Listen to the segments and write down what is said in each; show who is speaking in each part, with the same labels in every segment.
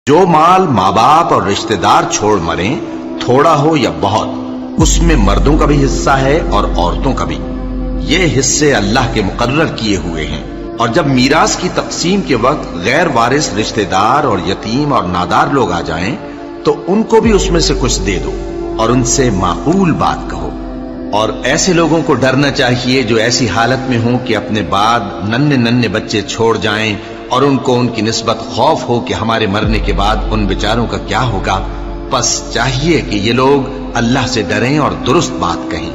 Speaker 1: جو مال ماں باپ اور رشتہ دار چھوڑ مریں، تھوڑا ہو یا بہت، اس میں مردوں کا بھی حصہ ہے اور عورتوں کا بھی۔ یہ حصے اللہ کے مقرر کیے ہوئے ہیں۔ اور جب میراث کی تقسیم کے وقت غیر وارث رشتہ دار اور یتیم اور نادار لوگ آ جائیں تو ان کو بھی اس میں سے کچھ دے دو اور ان سے معقول بات کہو۔ اور ایسے لوگوں کو ڈرنا چاہیے جو ایسی حالت میں ہوں کہ اپنے بعد ننھے بچے چھوڑ جائیں اور ان کو ان کی نسبت خوف ہو کہ ہمارے مرنے کے بعد ان بیچاروں کا کیا ہوگا۔ پس چاہیے کہ یہ لوگ اللہ سے ڈریں اور درست بات کہیں۔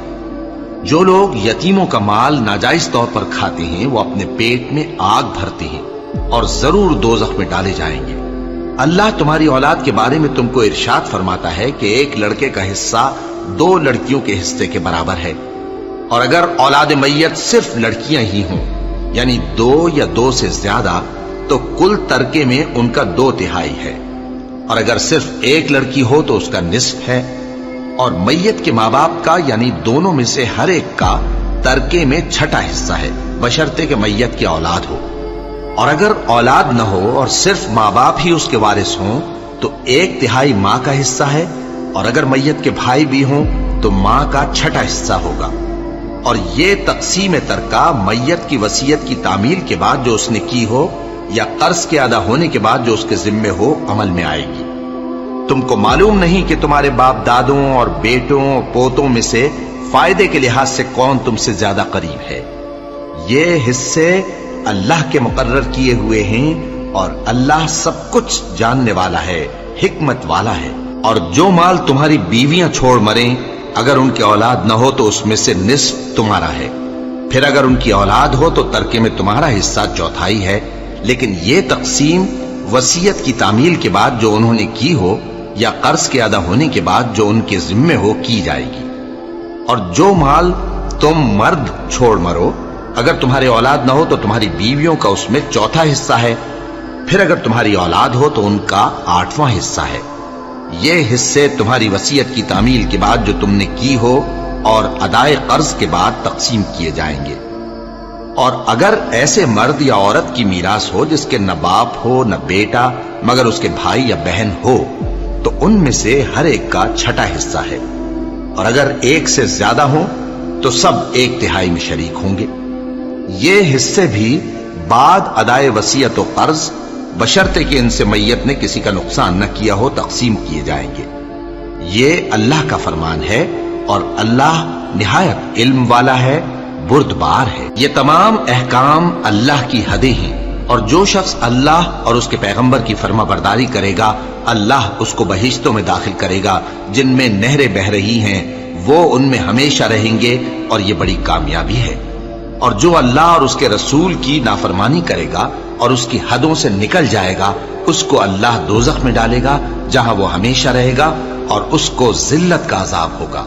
Speaker 1: جو لوگ یتیموں کا مال ناجائز طور پر کھاتے ہیں وہ اپنے پیٹ میں آگ بھرتے ہیں اور ضرور دوزخ میں ڈالے جائیں گے۔ اللہ تمہاری اولاد کے بارے میں تم کو ارشاد فرماتا ہے کہ ایک لڑکے کا حصہ 2 لڑکیوں کے حصے کے برابر ہے، اور اگر اولاد میت صرف لڑکیاں ہی ہوں یعنی 2 یا 2 سے زیادہ تو کل ترکے میں ان کا 2/3 ہے، اور اگر صرف ایک لڑکی ہو تو اس کا نصف ہے، اور میت کے ماں باپ کا یعنی دونوں میں سے ہر ایک کا ترکے میں 6واں حصہ ہے، بشرطے کہ میت کی اولاد ہو۔ اور اگر اولاد نہ ہو اور صرف ماں باپ ہی اس کے وارث ہوں تو 1/3 ماں کا حصہ ہے، اور اگر میت کے بھائی بھی ہوں تو ماں کا 6واں حصہ ہوگا۔ اور یہ تقسیم ترکہ میت کی وصیت کی تعمیل کے بعد جو اس نے کی ہو یا قرض کے ادا ہونے کے بعد جو اس کے ذمے ہو عمل میں آئے گی۔ تم کو معلوم نہیں کہ تمہارے باپ دادوں اور بیٹوں اور پوتوں میں سے فائدے کے لحاظ سے کون تم سے زیادہ قریب ہے۔ یہ حصے اللہ کے مقرر کیے ہوئے ہیں اور اللہ سب کچھ جاننے والا ہے، حکمت والا ہے۔ اور جو مال تمہاری بیویاں چھوڑ مریں اگر ان کی اولاد نہ ہو تو اس میں سے نصف تمہارا ہے، پھر اگر ان کی اولاد ہو تو ترکے میں تمہارا حصہ 1/4 ہے، لیکن یہ تقسیم وصیت کی تعمیل کے بعد جو انہوں نے کی ہو یا قرض کے ادا ہونے کے بعد جو ان کے ذمے ہو کی جائے گی۔ اور جو مال تم مرد چھوڑ مرو اگر تمہارے اولاد نہ ہو تو تمہاری بیویوں کا اس میں 1/4 حصہ ہے، پھر اگر تمہاری اولاد ہو تو ان کا 8واں حصہ ہے۔ یہ حصے تمہاری وصیت کی تعمیل کے بعد جو تم نے کی ہو اور ادائے قرض کے بعد تقسیم کیے جائیں گے۔ اور اگر ایسے مرد یا عورت کی میراث ہو جس کے نہ باپ ہو نہ بیٹا مگر اس کے بھائی یا بہن ہو تو ان میں سے ہر ایک کا 6واں حصہ ہے، اور اگر ایک سے زیادہ ہوں تو سب 1/3 میں شریک ہوں گے۔ یہ حصے بھی بعد ادائے وصیت و قرض بشرطے کہ ان سے میت نے کسی کا نقصان نہ کیا ہو تقسیم کیے جائیں گے۔ یہ اللہ کا فرمان ہے اور اللہ نہایت علم والا ہے، بردبار ہے۔ یہ تمام احکام اللہ کی حدیں ہیں، اور جو شخص اللہ اور اس کے پیغمبر کی فرما برداری کرے گا اللہ اس کو بہشتوں میں داخل کرے گا جن میں نہریں بہہ رہی ہیں، وہ ان میں ہمیشہ رہیں گے، اور یہ بڑی کامیابی ہے۔ اور جو اللہ اور اس کے رسول کی نافرمانی کرے گا اور اس کی حدوں سے نکل جائے گا اس کو اللہ دوزخ میں ڈالے گا جہاں وہ ہمیشہ رہے گا، اور اس کو ذلت کا عذاب ہوگا۔